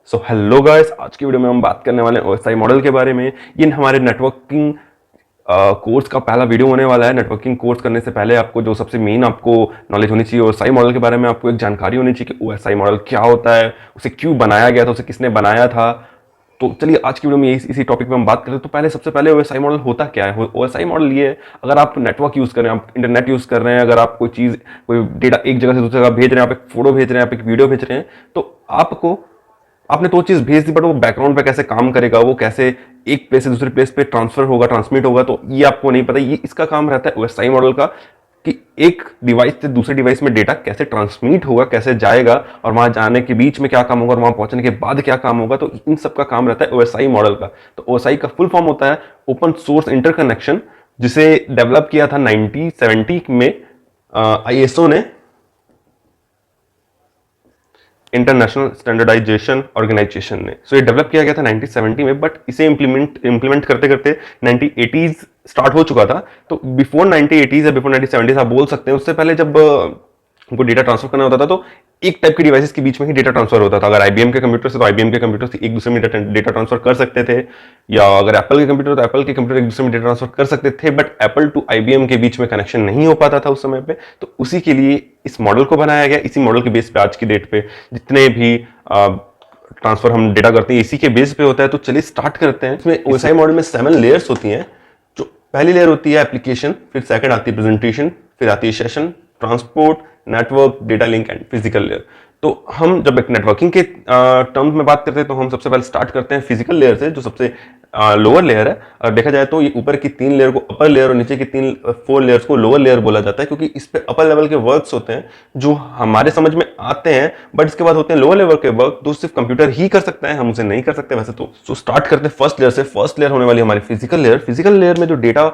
So hello guys, आज की video में हम बात करने वाले हैं ओएसआई मॉडल के बारे में। ये हमारे नेटवर्किंग कोर्स का पहला वीडियो होने वाला है। नेटवर्किंग कोर्स करने से पहले आपको जो सबसे मेन आपको नॉलेज होनी चाहिए ओएसआई मॉडल के बारे में, आपको एक जानकारी होनी चाहिए कि ओएसआई मॉडल क्या होता है, उसे क्यों बनाया गया था, उसे किसने बनाया था। तो चलिए आज की वीडियो में इसी टॉपिक पे हम बात करें। तो पहले सबसे पहले ओएसआई मॉडल होता क्या है। ओएसआई मॉडल ये है, अगर आप नेटवर्क यूज कर रहे हैं, आप इंटरनेट यूज कर रहे हैं, अगर आप कोई डेटा एक जगह से दूसरी जगह भेज रहे हैं, आप एक फोटो भेज रहे हैं, आप एक वीडियो भेज रहे हैं, तो आपने तो चीज भेज दी, बट वो बैकग्राउंड पे कैसे काम करेगा, वो कैसे एक प्लेस से दूसरे प्लेस पे ट्रांसफर होगा, ट्रांसमिट होगा, तो ये आपको नहीं पता। ये इसका काम रहता है ओएसआई मॉडल का, कि एक डिवाइस से दूसरे डिवाइस में डेटा कैसे ट्रांसमिट होगा, कैसे जाएगा, और वहां जाने के बीच में क्या काम होगा, और वहां पहुंचने के बाद क्या काम होगा। तो इन सब का काम रहता है ओएसआई मॉडल का। तो ओएसआई का फुल फॉर्म होता है ओपन सोर्स इंटरकनेक्शन, जिसे डेवलप किया था 1970 में आईएसओ ने, इंटरनेशनल स्टैंडर्डाइजेशन ऑर्गेनाइजेशन ने। सो ये डेवलप किया गया था 1970 में, बट इसे इंप्लीमेंट करते करते 1980s स्टार्ट हो चुका था। तो बिफोर 1980s या बिफोर 1970s आप बोल सकते हैं, उससे पहले जब उनको डेटा ट्रांसफर करना होता था तो एक टाइप के डिवाइसेस के बीच में ही डेटा ट्रांसफर होता था। अगर आईबीएम के कंप्यूटर से तो आईबीएम के कंप्यूटर से एक दूसरे में डेटा ट्रांसफर कर सकते थे, या अगर एप्पल के कंप्यूटर तो एप्पल के कंप्यूटर एक दूसरे में डेटा ट्रांसफर कर सकते थे, बट एप्पल टू आईबीएम के बीच में कनेक्शन नहीं हो पाता था उस समय पे। तो उसी के लिए इस मॉडल को बनाया गया। इसी मॉडल के बेस पे आज की डेट पे जितने भी ट्रांसफर हम डेटा करते हैं इसी के बेस पे होता है। तो चलिए स्टार्ट करते हैं। इसमें ओएसआई मॉडल में 7 लेयर्स होती हैं। जो पहली लेयर होती है एप्लीकेशन, फिर सेकंड आती है प्रेजेंटेशन, फिर आती है session, transport, network, data link and physical layer. तो हम जब एक नेटवर्किंग के टर्म्स में बात करते हैं तो हम सबसे पहले स्टार्ट करते हैं फिजिकल लेयर से, जो सबसे लोअर लेयर है। अगर देखा जाए तो ये ऊपर की 3 लेयर को अपर लेयर और नीचे की 4 लेयर्स को लोअर लेयर बोला जाता है, क्योंकि इस पे अपर लेवल के वर्क्स होते हैं जो हमारे समझ में आते हैं, बट इसके बाद होते हैं लोअर लेवल के वर्क जो सिर्फ कंप्यूटर ही कर सकता है, हम उसे नहीं कर सकते वैसे तो स्टार्ट करते हैं फर्स्ट लेयर से। फर्स्ट लेयर होने वाली हमारी फिजिकल लेयर। फिजिकल लेयर में जो डेटा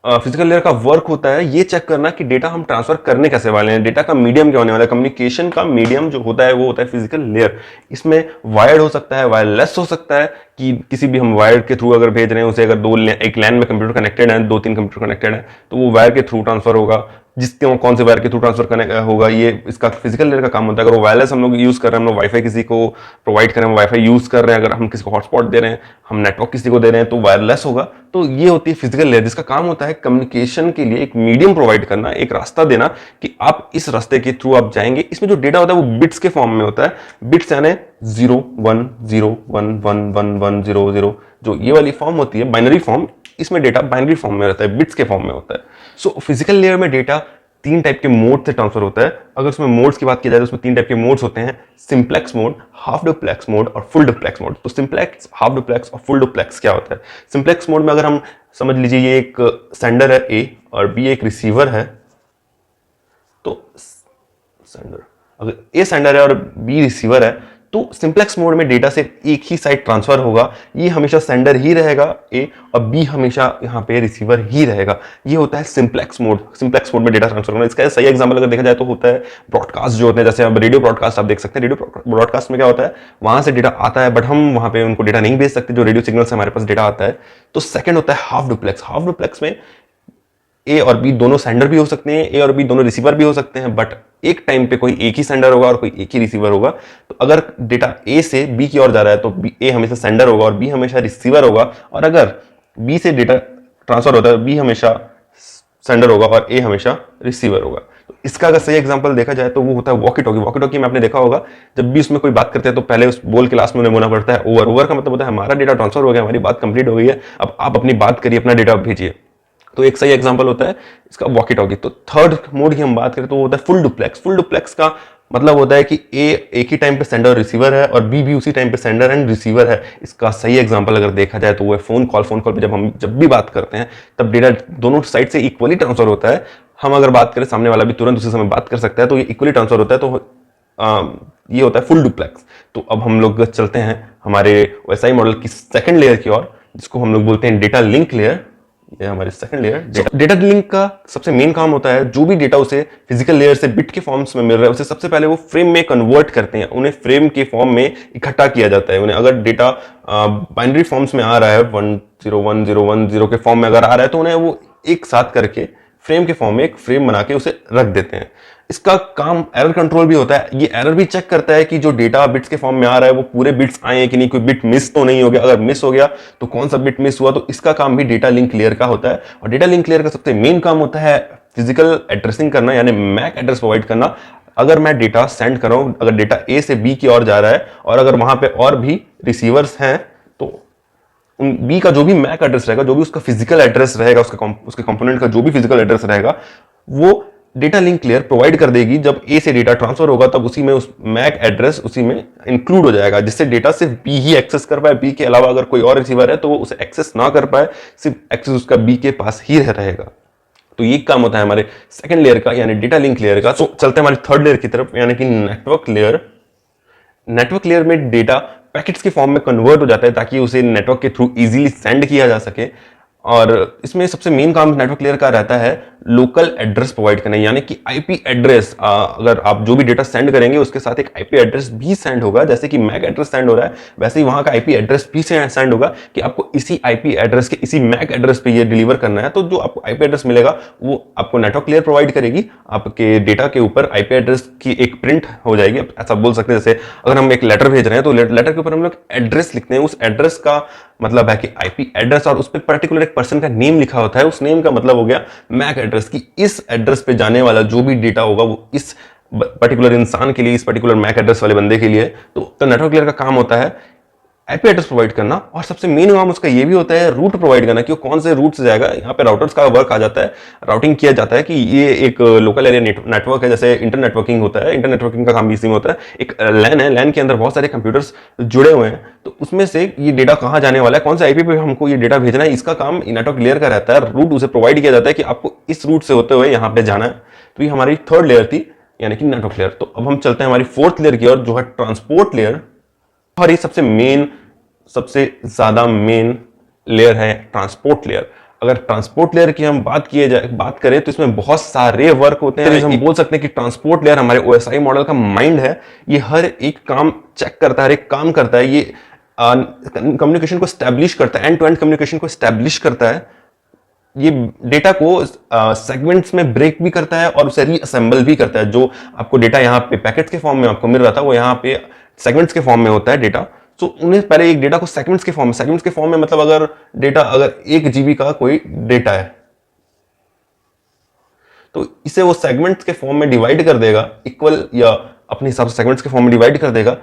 फिजिकल लेयर का वर्क होता है ये चेक करना कि डेटा हम ट्रांसफर करने कैसे वाले हैं, डेटा का मीडियम क्या होने वाला है। कम्युनिकेशन का मीडियम जो होता है वो होता है फिजिकल लेयर। इसमें वायर्ड हो सकता है, वायरलेस हो सकता है, कि किसी भी हम वायर के थ्रू अगर भेज रहे हैं उसे, अगर एक लैन में कंप्यूटर कनेक्टेड है, 2-3 कंप्यूटर कनेक्टेड है, तो वो वायर के थ्रू ट्रांसफर होगा। जिसके कौन से वायर के थ्रू ट्रांसफर करने होगा, ये इसका फिजिकल लेयर का काम होता है। अगर वो वायरलेस हम लोग यूज कर रहे हैं, हम लोग वाईफाई किसी को प्रोवाइड कर रहे हैं, वाईफाई यूज कर रहे हैं, अगर हम किसी को हॉटस्पॉट दे रहे हैं, हम नेटवर्क किसी को दे रहे हैं, तो वायरलेस होगा। तो ये होती है फिजिकल लेयर, जिसका काम होता है कम्युनिकेशन के लिए एक मीडियम प्रोवाइड करना, एक रास्ता देना कि आप इस रास्ते के थ्रू आप जाएंगे। इसमें जो डेटा होता है वो बिट्स के फॉर्म में होता है। बिट्स यानी 0 1 0 1 1 1 1 0 0, जो ये वाली फॉर्म होती है बाइनरी फॉर्म, इसमें डेटा बाइनरी फॉर्म में रहता है, बिट्स के फॉर्म में होता है। सो फिजिकल लेयर में डेटा 3 टाइप के मोड से ट्रांसफर होता है। अगर उसमें मोड्स की बात की जाए तो उसमें 3 टाइप के मोड्स होते हैं, simplex mode, half duplex mode और फुल डुप्लेक्स मोड। तो सिंप्लेक्स, हाफ डुप्लेक्स और फुल डुप्लेक्स क्या होता है। सिंप्लेक्स मोड में अगर हम समझ लीजिए ये एक सेंडर है ए और बी एक रिसीवर है, तो सेंडर, अगर ए सेंडर है और बी रिसीवर है, तो सिंप्लेक्स मोड में डेटा सिर्फ एक ही साइड ट्रांसफर होगा। ये हमेशा सेंडर ही रहेगा ए, और बी हमेशा यहाँ पे रिसीवर ही रहेगा। ये होता है सिंप्लेक्स मोड। सिंप्लेक्स मोड में डेटा ट्रांसफर होना। इसका सही एग्जांपल अगर देखा जाए तो होता है ब्रॉडकास्ट जो होते हैं, जैसे अब रेडियो ब्रॉडकास्ट आप देख सकते हैं। रेडियो ब्रॉडकास्ट में क्या होता है, वहां से डेटा आता है, बट हम वहां पे उनको डेटा नहीं भेज सकते, जो रेडियो सिग्नल से हमारे पास डेटा आता है। तो सेकंड होता है हाफ डुप्लेक्स। हाफ डुप्लेक्स में ए और बी दोनों सेंडर भी हो सकते हैं, ए और बी दोनों रिसीवर भी हो सकते हैं, बट एक टाइम पे कोई एक ही सेंडर होगा और कोई एक ही रिसीवर होगा। तो अगर डेटा ए से बी की ओर जा रहा है तो ए हमेशा सेंडर होगा और बी हमेशा रिसीवर होगा, और अगर बी से डेटा ट्रांसफर होता है बी हमेशा सेंडर होगा और ए हमेशा रिसीवर होगा। तो इसका अगर सही एग्जांपल देखा जाए तो वो होता है वॉकी टॉकी। वॉकी टॉकी में आपने देखा होगा जब भी उसमें कोई बात करते हैं तो पहले उस बोल के लास्ट में उन्हें बोलना पड़ता है ओवर। ओवर का मतलब होता है हमारा डेटा ट्रांसफर हो गया, हमारी बात कंप्लीट हो गई है, अब आप अपनी बात करिए, अपना डेटा भेजिए। तो एक सही एग्जांपल होता है इसका वॉकी टॉकी। तो थर्ड मोड की हम बात करें तो वो होता है फुल डुप्लेक्स। फुल डुप्लेक्स का मतलब होता है कि ए एक ही टाइम पे सेंडर और रिसीवर है और बी भी उसी टाइम पे सेंडर एंड रिसीवर है। इसका सही एग्जांपल अगर देखा जाए तो वो है फोन कॉल। फोन कॉल पे जब भी बात करते हैं तब डेटा दोनों साइड से इक्वली ट्रांसफर होता है। हम अगर बात करें सामने वाला भी तुरंत उसी समय बात कर सकता है, तो ये इक्वली ट्रांसफर होता है। तो ये होता है फुल डुप्लेक्स। तो अब हम लोग चलते हैं हमारे ओएसआई मॉडल की सेकंड लेयर की ओर, जिसको हम लोग बोलते हैं डेटा लिंक लेयर। ये हमारी सेकंड लेयर। डेटा लिंक का सबसे मेन काम होता है जो भी डेटा उसे फिजिकल लेयर से बिट के फॉर्म्स में मिल रहा है उसे सबसे पहले वो फ्रेम में कन्वर्ट करते हैं, उन्हें फ्रेम के फॉर्म में इकट्ठा किया जाता है। उन्हें अगर डेटा बाइनरी फॉर्म्स में आ रहा है 101010 के फॉर्म में अगर आ रहा है तो उन्हें वो एक साथ करके फ्रेम के फॉर्म में एक फ्रेम बना के उसे रख देते हैं। इसका काम एरर कंट्रोल भी होता है। ये एरर भी चेक करता है कि जो डेटा बिट्स के फॉर्म में आ रहा है वो पूरे बिट्स आए हैं कि नहीं, कोई बिट मिस तो नहीं हो गया, अगर मिस हो गया तो कौन सा बिट मिस हुआ। तो इसका काम भी डेटा लिंक लेयर का होता है। और डेटा लिंक लेयर का सबसे मेन काम होता है फिजिकल एड्रेसिंग करना, यानी मैक एड्रेस प्रोवाइड करना। अगर मैं डेटा सेंड कर रहा हूं, अगर डेटा ए से बी की ओर जा रहा है और अगर वहां पे और भी रिसीवर्स हैं, तो उन बी का जो भी मैक एड्रेस रहेगा, जो भी उसका फिजिकल एड्रेस रहेगा, उसके कंपोनेंट का जो भी फिजिकल एड्रेस रहेगा, वो डेटा लिंक लेयर प्रोवाइड कर देगी। जब ए से डेटा ट्रांसफर होगा तब उसी में उस मैक एड्रेस उसी में इंक्लूड हो जाएगा, जिससे डेटा सिर्फ बी ही एक्सेस कर पाए। बी के अलावा अगर कोई और रिसीवर है तो वो उसे एक्सेस ना कर पाए, सिर्फ एक्सेस उसका बी के पास ही रहेगा। तो ये काम होता है हमारे सेकंड लेयर का, यानी डेटा लिंक लेयर का। तो चलते हैं हमारी थर्ड लेयर की तरफ, यानी कि नेटवर्क लेयर। नेटवर्क लेयर में डेटा पैकेट्स के फॉर्म में कन्वर्ट हो जाता है ताकि उसे नेटवर्क के थ्रू इजीली सेंड किया जा सके। और इसमें सबसे मेन काम नेटवर्क लेयर का रहता है लोकल एड्रेस प्रोवाइड करना, यानी कि आईपी एड्रेस। अगर आप जो भी डेटा सेंड करेंगे उसके साथ एक आईपी एड्रेस भी सेंड होगा। जैसे कि मैक एड्रेस सेंड हो रहा है, वैसे ही वहां का आईपी एड्रेस भी सेंड होगा कि आपको इसी आईपी एड्रेस के इसी मैक एड्रेस पे ये डिलीवर करना है। तो जो आपको आईपी एड्रेस मिलेगा वो आपको नेटवर्क लेयर प्रोवाइड करेगी। आपके डेटा के ऊपर आईपी एड्रेस की एक प्रिंट हो जाएगी। ऐसा बोल सकते हैं जैसे अगर हम एक लेटर भेज रहे हैं तो लेटर के ऊपर हम लोग एड्रेस लिखते हैं। उस एड्रेस का मतलब है कि आईपी एड्रेस, और उस पर पर्टिकुलर एक पर्सन का नेम लिखा होता है। उस नेम का मतलब हो गया मैक एड्रेस की इस एड्रेस पे जाने वाला जो भी डेटा होगा वो इस पर्टिकुलर इंसान के लिए, इस पर्टिकुलर मैक एड्रेस वाले बंदे के लिए। तो नेटवर्क लेयर का काम होता है आईपी एड्रेस प्रोवाइड करना। और सबसे मेन काम उसका ये भी होता है रूट प्रोवाइड करना, कि वो कौन से रूट से जाएगा। यहाँ पे राउटर्स का वर्क आ जाता है, राउटिंग किया जाता है कि ये एक लोकल एरिया नेटवर्क है, जैसे इंटर नेटवर्किंग होता है। इंटर नेटवर्किंग का काम भी इसी में होता है। एक लैन है, लैन के अंदर बहुत सारे कंप्यूटर्स जुड़े हुए हैं, तो उसमें से ये डेटा कहाँ जाने वाला है, कौन से आईपी पे हमको ये डेटा भेजना है, इसका काम नेटवर्क लेयर का रहता है। रूट उसे प्रोवाइड किया जाता है कि आपको इस रूट से होते हुए यहाँ पे जाना है। तो ये हमारी थर्ड लेयर थी, यानी कि नेटवर्क लेयर। तो अब हम चलते हैं हमारी फोर्थ लेयर की ओर, जो है ट्रांसपोर्ट लेयर। और ये सबसे ज्यादा मेन लेयर है ट्रांसपोर्ट लेयर। अगर ट्रांसपोर्ट लेयर की हम बात करें तो इसमें बहुत सारे वर्क होते हैं। हम बोल सकते हैं कि ट्रांसपोर्ट लेयर हमारे ओएसआई मॉडल का माइंड है। ये हर एक काम चेक करता है, हर एक काम करता है। ये कम्युनिकेशन को स्टैब्लिश करता है, एंड टू एंड कम्युनिकेशन को स्टैब्लिश करता है। ये डेटा को सेगमेंट्स में ब्रेक भी करता है और उसे रीअसेंबल भी करता है। जो आपको डेटा यहाँ पे पैकेट्स के फॉर्म में आपको मिल रहा था, वो यहाँ पे सेगमेंट्स के फॉर्म में होता है डेटा। तो उन्हें पहले एक डेटा को सेगमेंट्स के फॉर्म में मतलब अगर 1 जीबी का कोई डेटा है तो इसे वो सेगमेंट्स के फॉर्म में डिवाइड कर देगा, इक्वल या अपने हिसाब से सेगमेंट्स के फॉर्म में डिवाइड कर देगा।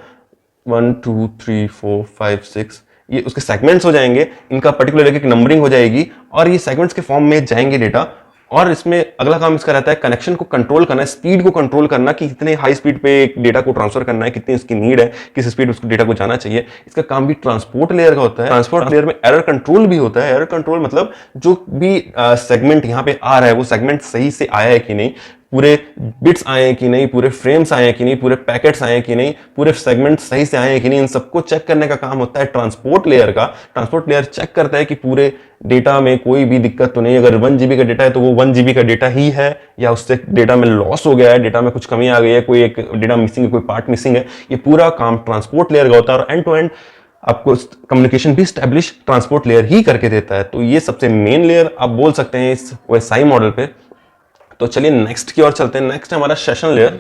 1 2 3 4 5 6 ये उसके सेगमेंट्स हो जाएंगे। इनका पर्टिकुलर एक नंबरिंग हो जाएगी और ये सेगमेंट्स के फॉर्म में जाएंगे डेटा। और इसमें अगला काम इसका रहता है कनेक्शन को कंट्रोल करना, स्पीड को कंट्रोल करना, कि कितने हाई स्पीड पे डेटा को ट्रांसफर करना है, कितनी इसकी नीड है, किस स्पीड उसको डेटा को जाना चाहिए। इसका काम भी ट्रांसपोर्ट लेयर का होता है। ट्रांसपोर्ट लेयर में एरर कंट्रोल भी होता है। एरर कंट्रोल मतलब जो भी सेगमेंट यहाँ पे आ रहा है वो सेगमेंट सही से आया है कि नहीं, पूरे बिट्स आए हैं कि नहीं, पूरे फ्रेम्स आए हैं कि नहीं, पूरे पैकेट्स आए हैं कि नहीं, पूरे सेगमेंट सही से आए हैं कि नहीं, इन सबको चेक करने का काम होता है ट्रांसपोर्ट लेयर का। ट्रांसपोर्ट लेयर चेक करता है कि पूरे डेटा में कोई भी दिक्कत तो नहीं। अगर 1 जीबी का डेटा है तो वो 1 जीबी का डेटा ही है, या उससे डेटा में लॉस हो गया है, डेटा में कुछ कमी आ गई है, कोई एक डेटा मिसिंग है, कोई पार्ट मिसिंग है। ये पूरा काम ट्रांसपोर्ट लेयर का होता है। और एंड टू एंड आपको कम्युनिकेशन भी स्टैब्लिश ट्रांसपोर्ट लेयर ही करके देता है। तो ये सबसे मेन लेयर आप बोल सकते हैं इस ओएसआई मॉडल पे। तो चलिए नेक्स्ट की ओर चलते हैं। नेक्स्ट है हमारा सेशन लेयर।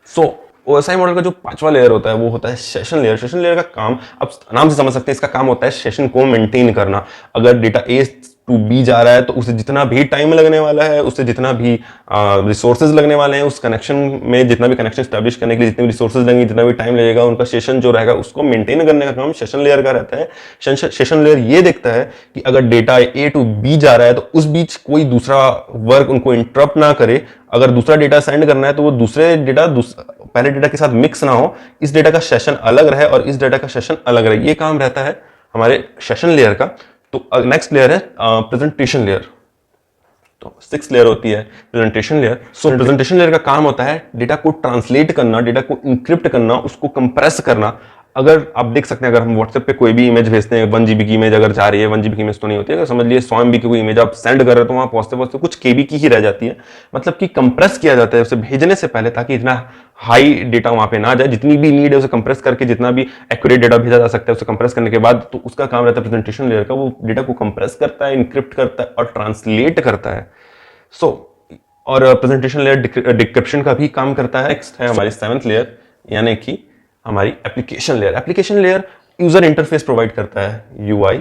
सो ओएसआई मॉडल का जो 5वां लेयर होता है वो होता है सेशन लेयर। सेशन लेयर का काम आप नाम से समझ सकते हैं, इसका काम होता है सेशन को मेंटेन करना। अगर डेटा ए टू बी जा रहा है तो उसे जितना भी टाइम लगने वाला है, उससे जितना भी रिसोर्सेज लगने वाले हैं, उस कनेक्शन में जितना भी कनेक्शन स्टैब्लिश करने के लिए जितने भी रिसोर्सेज लगेंगे, जितना भी टाइम लगेगा, उनका सेशन जो रहेगा उसको मेंटेन करने का काम सेशन लेयर का रहता है। सेशन लेयर ये देखता है कि अगर डेटा ए टू बी जा रहा है तो उस बीच कोई दूसरा वर्क उनको इंटरप्ट ना करे। अगर दूसरा डेटा सेंड करना है तो वो दूसरे डेटा पहले डेटा के साथ मिक्स ना हो, इस डेटा का सेशन अलग रहे और इस डेटा का सेशन अलग रहे। ये काम रहता है हमारे सेशन लेयर का। तो नेक्स्ट लेयर है प्रेजेंटेशन लेयर। तो 6 लेयर होती है प्रेजेंटेशन लेयर। सो प्रेजेंटेशन लेयर का काम होता है डेटा को ट्रांसलेट करना, डेटा को इंक्रिप्ट करना, उसको कंप्रेस करना। अगर आप देख सकते हैं, अगर हम व्हाट्सएप पे कोई भी इमेज भेजते हैं, 1 जीबी की इमेज अगर जा रही है, 1 जीबी की इमेज तो नहीं होती है, अगर समझ लिए 100 MB की कोई इमेज आप सेंड कर रहे हो तो वहां पहुंचते पहुंचते कुछ केबी की ही रह जाती है। मतलब कि कंप्रेस किया जाता है उसे भेजने से पहले, ताकि इतना हाई डेटा वहां पे ना जाए। जितनी भी नीड है उसे कंप्रेस करके जितना भी एक्यूरेट डेटा भेजा जा सकता है उसे कंप्रेस करने के बाद, तो उसका काम रहता है प्रेजेंटेशन लेयर का। वो डेटा को कंप्रेस करता है, इंक्रिप्ट करता है और ट्रांसलेट करता है। सो और प्रेजेंटेशन लेयर डिक्रिप्शन का भी काम करता है। नेक्स्ट है हमारी 7th लेयर, यानी कि हमारी application layer. Application layer user interface provide करता है, यूआई,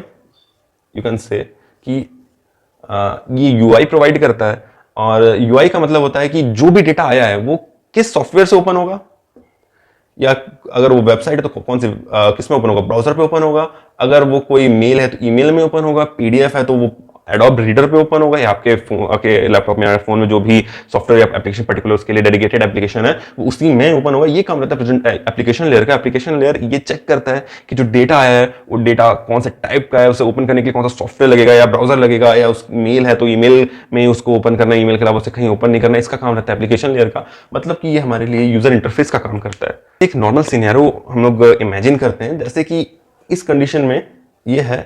यू कैन से कि ये यूआई प्रोवाइड करता है। और यूआई का मतलब होता है कि जो भी डेटा आया है वो किस सॉफ्टवेयर से ओपन होगा, या अगर वो वेबसाइट है तो कौन से किस में ओपन होगा, ब्राउजर पे ओपन होगा, अगर वो कोई मेल है तो ईमेल में ओपन होगा, पीडीएफ है तो वो एडोब रीडर पे ओपन होगा, या आपके लैपटॉप में या फोन में जो भी सॉफ्टवेयर या एप्लीकेशन पर्टिकुलर उसके लिए डेडिकेटेड एप्लीकेशन है वो उसी में ओपन होगा। ये काम रहता है एप्लीकेशन लेयर का। एप्लीकेशन लेयर ये चेक करता है कि जो डेटा है वो डेटा कौन से टाइप का है, उसे ओपन करने के लिए कौन सा सॉफ्टवेयर लगेगा या ब्राउजर लगेगा, या उस मेल है तो ईमेल में उसको ओपन करना है, ईमेल के अलावा उसे कहीं ओपन नहीं करना। इसका काम रहता है एप्लीकेशन लेयर का। मतलब कि ये हमारे लिए यूजर इंटरफेस का काम करता है। एक नॉर्मल सिनेरियो हम लोग इमेजिन करते हैं, जैसे कि इस कंडीशन में ये है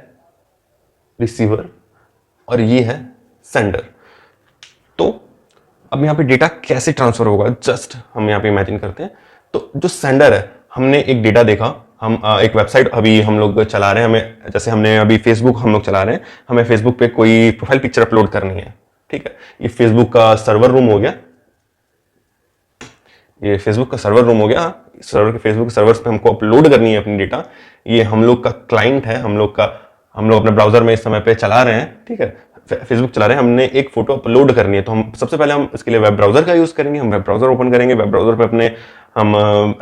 रिसीवर और ये है सेंडर। तो अब यहाँ पे डेटा कैसे ट्रांसफर होगा, जस्ट हम यहाँ पे इमेजिन करते हैं। तो जो सेंडर है, हमने एक डेटा देखा, हम एक वेबसाइट अभी हम लोग चला रहे हैं, हमें जैसे हमने अभी फेसबुक हम लोग चला रहे हैं, हमें फेसबुक पे कोई प्रोफाइल पिक्चर अपलोड करनी है, ठीक है। ये फेसबुक का सर्वर रूम हो गया, ये फेसबुक का सर्वर रूम हो गया। सर्वर के फेसबुक के सर्वर्स पे हमको अपलोड करनी है अपनी डेटा। ये हम लोग का क्लाइंट है, हम लोग अपने ब्राउजर में इस समय पे चला रहे हैं, ठीक है, फेसबुक चला रहे हैं। हमने एक फोटो अपलोड करनी है, तो हम सबसे पहले हम इसके लिए वेब ब्राउजर का यूज करेंगे। हम वेब ब्राउजर ओपन करेंगे, वेब ब्राउजर पे अपने हम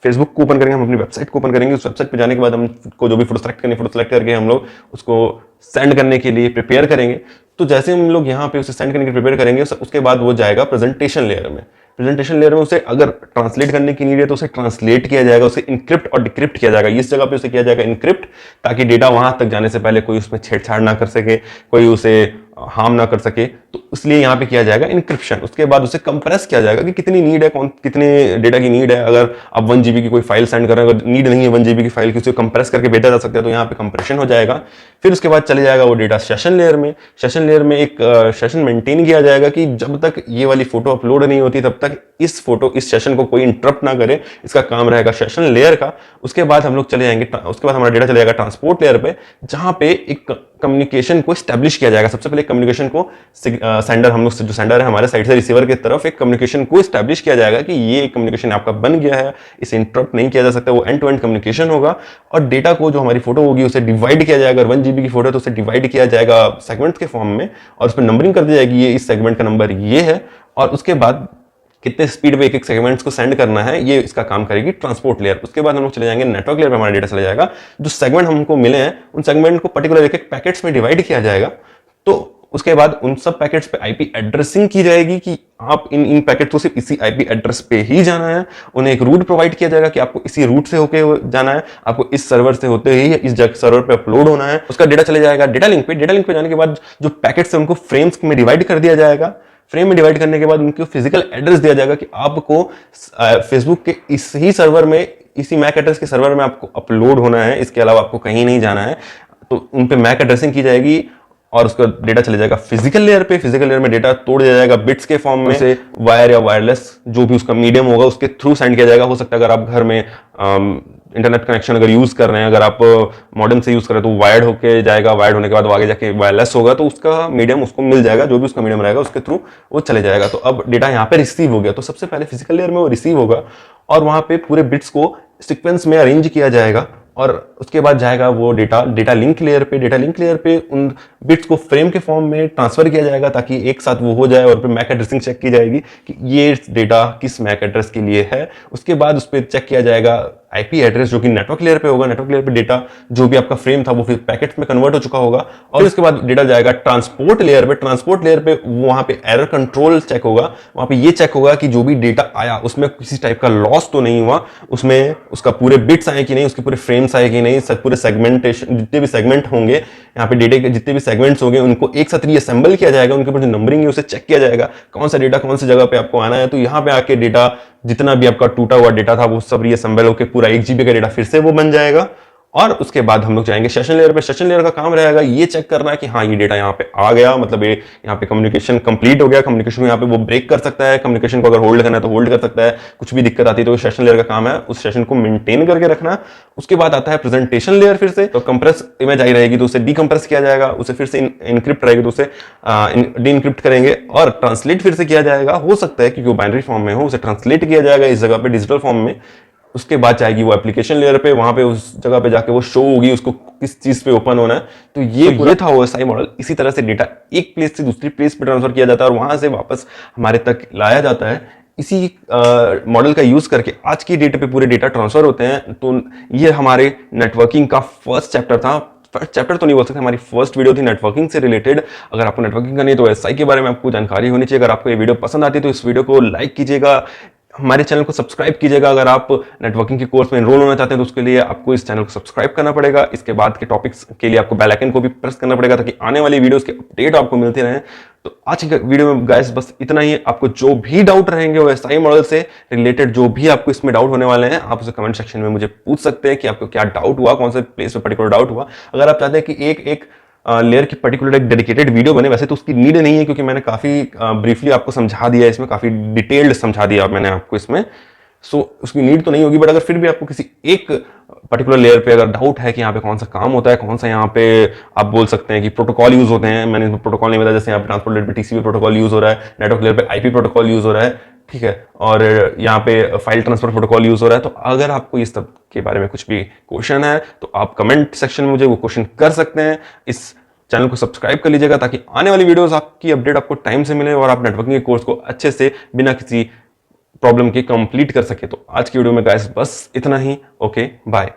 फेसबुक को ओपन करेंगे, हम अपनी वेबसाइट को ओपन करेंगे। उस वेबसाइट पे जाने के बाद हमको जो भी फोटो सेलेक्ट करनी है, फोटो सेलेक्ट करके हम लोग उसको सेंड करने के लिए प्रिपेयर करेंगे। तो जैसे हम लोग यहाँ पे उसे सेंड करने के लिए प्रिपेयर करेंगे, उसके बाद वो जाएगा प्रेजेंटेशन लेयर में। प्रेजेंटेशन लेयर में उसे अगर ट्रांसलेट करने की नीड है तो उसे ट्रांसलेट किया जाएगा, उसे इनक्रिप्ट और डिक्रिप्ट किया जाएगा। इस जगह पे उसे किया जाएगा इनक्रिप्ट, ताकि डेटा वहां तक जाने से पहले कोई उसमें छेड़छाड़ ना कर सके, कोई उसे हार्म ना कर सके। तो इसलिए यहाँ पे किया जाएगा इनक्रिप्शन। उसके बाद उसे कंप्रेस किया जाएगा कि कितनी नीड है, कितने डेटा की नीड है। अगर आप 1 GB की कोई फाइल सेंड कर रहे हैं, अगर नीड नहीं है 1 GB की फाइल की, उसे कंप्रेस करके भेजा जा सकता है, तो यहाँ पे कंप्रेशन हो जाएगा। फिर उसके बाद चले जाएगा वो डेटा सेशन लेयर में। सेशन लेयर में एक सेशन मेंटेन किया जाएगा कि जब तक ये वाली फोटो अपलोड नहीं होती तब तक इस सेशन को कोई इंटरप्ट ना करे। इसका काम रहेगा सेशन लेयर का। उसके बाद हम लोग चले जाएंगे, उसके बाद हमारा डेटा चले जाएगा ट्रांसपोर्ट लेयर पे, जहां पे एक कम्युनिकेशन को स्टैब्लिश किया जाएगा। सबसे पहले कम्युनिकेशन को सेंडर, हम लोग जो सेंडर है हमारे साइड से रिसीवर की तरफ, एक कम्युनिकेशन को स्टैब्लिश किया जाएगा कि ये कम्युनिकेशन आपका बन गया है, इसे इंटरप्ट नहीं किया जा सकता। वो एंड टू एंड कम्युनिकेशन होगा। और डेटा को, जो हमारी फोटो होगी, उसे डिवाइड किया जाएगा। अगर 1 GB की फोटो है तो उसे डिवाइड किया जाएगा सेगमेंट के फॉर्म में, और उस पर नंबरिंग कर दी जाएगी, ये इस सेगमेंट का नंबर ये है। और उसके बाद कितने स्पीड पे एक सेगमेंट्स को सेंड करना है, ये इसका काम करेगी ट्रांसपोर्ट लेयर। उसके बाद हम लोग चले जाएंगे नेटवर्क लेयर पे, हमारा डेटा चला जाएगा। जो सेगमेंट हमको मिले हैं उन सेगमेंट को पर्टिकुलर एक पैकेट्स में डिवाइड किया जाएगा। तो उसके बाद उन सब पैकेट्स पे आईपी एड्रेसिंग की जाएगी कि आप इन पैकेट्स को सिर्फ इसी आईपी एड्रेस पे ही जाना है। उन्हें एक रूट प्रोवाइड किया जाएगा कि आपको इसी रूट से होके जाना है, आपको इस सर्वर से होते ही इस सर्वर पे अपलोड होना है। उसका डेटा चले जाएगा डेटा लिंक पे। डेटा लिंक पे जाने के बाद जो पैकेट्स है उनको फ्रेम्स में डिवाइड कर दिया जाएगा। फ्रेम में डिवाइड करने के बाद उनको फिजिकल एड्रेस दिया जाएगा कि आपको फेसबुक के इस ही सर्वर में, इसी मैक एड्रेस के सर्वर में आपको अपलोड होना है, इसके अलावा आपको कहीं नहीं जाना है। तो उन पे मैक एड्रेसिंग की जाएगी और उसका डेटा चले जाएगा फिजिकल लेयर पे। फिजिकल लेयर में डेटा तोड़ दिया जाएगा बिट्स के फॉर्म में, से वायर या वायरलेस जो भी उसका मीडियम होगा उसके थ्रू सेंड किया जाएगा। हो सकता है अगर आप घर में इंटरनेट कनेक्शन अगर यूज कर रहे हैं, अगर आप मॉडेम से यूज कर रहे हैं तो वायर्ड होके जाएगा, वायर्ड होने के बाद वो आगे जाके वायरलेस होगा, तो उसका मीडियम उसको मिल जाएगा, जो भी उसका मीडियम रहेगा उसके थ्रू वो चले जाएगा। तो अब डेटा यहाँ पे रिसीव हो गया, तो सबसे पहले फिजिकल लेयर में वो रिसीव होगा और वहां पे पूरे बिट्स को सीक्वेंस में अरेंज किया जाएगा। और उसके बाद जाएगा वो डेटा लिंक लेयर पे। डेटा लिंक लेयर पे उन बिट्स को फ्रेम के फॉर्म में ट्रांसफर किया जाएगा ताकि एक साथ वो हो जाए, और फिर मैक एड्रेसिंग चेक की जाएगी कि ये डेटा किस मैक एड्रेस के लिए है। उसके बाद उस पर चेक किया जाएगा आईपी एड्रेस, जो कि नेटवर्क लेयर पे होगा। नेटवर्क लेयर पे डेटा जो भी आपका फ्रेम था वो फिर पैकेट्स में कन्वर्ट हो चुका होगा। और उसके बाद डेटा जाएगा ट्रांसपोर्ट लेयर पे। ट्रांसपोर्ट लेयर पे वहां पे एरर कंट्रोल चेक होगा। वहां पे ये चेक होगा कि जो भी डेटा आया उसमें किसी टाइप का लॉस तो नहीं हुआ, उसमें उसका पूरे बिट्स आए कि नहीं, उसके पूरे फ्रेम्स आए कि नहीं, पूरे सेगमेंटेशन, जितने भी सेगमेंट होंगे यहाँ पे डेटा के, जितने भी सेगमेंट्स होंगे उनको एक साथ रीअसेंबल किया जाएगा। उनके ऊपर जो नंबरिंग है उसे चेक किया जाएगा, कौन सा डेटा कौन सी जगह पे आपको आना है। तो यहाँ पे आके डेटा, जितना भी आपका टूटा हुआ डेटा था वो सब रीअसेंबल होकर पूरा 1 GB का डेटा फिर से वो बन जाएगा। और उसके बाद हम लोग जाएंगे सेशन लेयर पे। सेशन लेयर का काम रहेगा ये चेक करना है कि हाँ ये डेटा यहाँ पे आ गया, मतलब ये यहाँ पे कम्युनिकेशन कंप्लीट हो गया, कम्युनिकेशन यहाँ पे वो ब्रेक कर सकता है, कम्युनिकेशन को अगर होल्ड करना है तो होल्ड कर सकता है, कुछ भी दिक्कत आती है तो सेशन लेयर का काम है उस सेशन को मेंटेन करके रखना। उसके बाद आता है प्रेजेंटेशन लेयर। फिर से तो कंप्रेस इमेज आई रहेगी तो उसे डीकंप्रेस किया जाएगा, उसे फिर से इनक्रिप्ट रहेगी तो उसे डी इनक्रिप्ट करेंगे और ट्रांसलेट फिर से किया जाएगा। हो सकता है कि वो बाइनरी फॉर्म में हो उसे ट्रांसलेट किया जाएगा इस जगह पे डिजिटल फॉर्म में। उसके बाद जाएगी वो एप्लीकेशन लेयर पे, वहां पे उस जगह पे जाके वो शो होगी उसको किस चीज पे ओपन होना है। तो ये था ओएसआई मॉडल। इसी तरह से डेटा एक प्लेस से दूसरी प्लेस पे ट्रांसफर किया जाता है और वहां से वापस हमारे तक लाया जाता है। इसी मॉडल का यूज करके आज की डेट पे पूरे डेटा ट्रांसफर होते हैं। तो ये हमारे नेटवर्किंग का फर्स्ट चैप्टर था। फर्स्ट चैप्टर तो नहीं बोल सकते, हमारी फर्स्ट वीडियो थी नेटवर्किंग से रिलेटेड। अगर आपको नेटवर्किंग करनी है तो एसआई के बारे में आपको जानकारी होनी चाहिए। अगर आपको ये वीडियो पसंद आती है तो इस वीडियो को लाइक कीजिएगा, हमारे चैनल को सब्सक्राइब कीजिएगा। अगर आप नेटवर्किंग के कोर्स में एनरोल होना चाहते हैं तो उसके लिए आपको इस चैनल को सब्सक्राइब करना पड़ेगा। इसके बाद के टॉपिक्स के लिए आपको बेल आइकन को भी प्रेस करना पड़ेगा ताकि आने वाली वीडियोस के अपडेट आपको मिलते रहें। तो आज की वीडियो में गाइस बस इतना ही। आपको जो भी डाउट रहेंगे वो एसआई मॉडल से रिलेटेड, जो भी आपको इसमें डाउट होने वाले हैं, आप उसे कमेंट सेक्शन में मुझे पूछ सकते हैं कि आपको क्या डाउट हुआ, कौन से प्लेस पे पर्टिकुलर डाउट हुआ। अगर आप चाहते हैं कि एक लेयर की पर्टिकुलर एक डेडिकेटेड वीडियो बने, वैसे तो उसकी नीड नहीं है क्योंकि मैंने काफी ब्रीफली आपको समझा दिया, इसमें काफी डिटेल्ड समझा दिया मैंने आपको इसमें। सो उसकी नीड तो नहीं होगी, बट अगर फिर भी आपको किसी एक पर्टिकुलर लेयर पे अगर डाउट है कि यहाँ पे कौन सा काम होता है, कौन सा यहाँ पे आप बोल सकते हैं कि प्रोटोकॉल यूज होते हैं, मैंने प्रोटोकॉल नहीं बताया, जैसे यहाँ पे ट्रांसपोर्ट लेयर पे टीसीपी प्रोटोकॉल यूज हो रहा है, नेटवर्क लेयर पे आईपी प्रोटोकॉल यूज हो रहा है, ठीक है, और यहाँ पे फाइल ट्रांसफर प्रोटोकॉल यूज हो रहा है। तो अगर आपको इस सब के बारे में कुछ भी क्वेश्चन है तो आप कमेंट सेक्शन में मुझे वो क्वेश्चन कर सकते हैं। इस चैनल को सब्सक्राइब कर लीजिएगा ताकि आने वाली वीडियोस आपकी अपडेट आपको टाइम से मिले और आप नेटवर्किंग के कोर्स को अच्छे से बिना किसी प्रॉब्लम के कंप्लीट कर सके। तो आज की वीडियो में गाइस बस इतना ही। Okay, bye.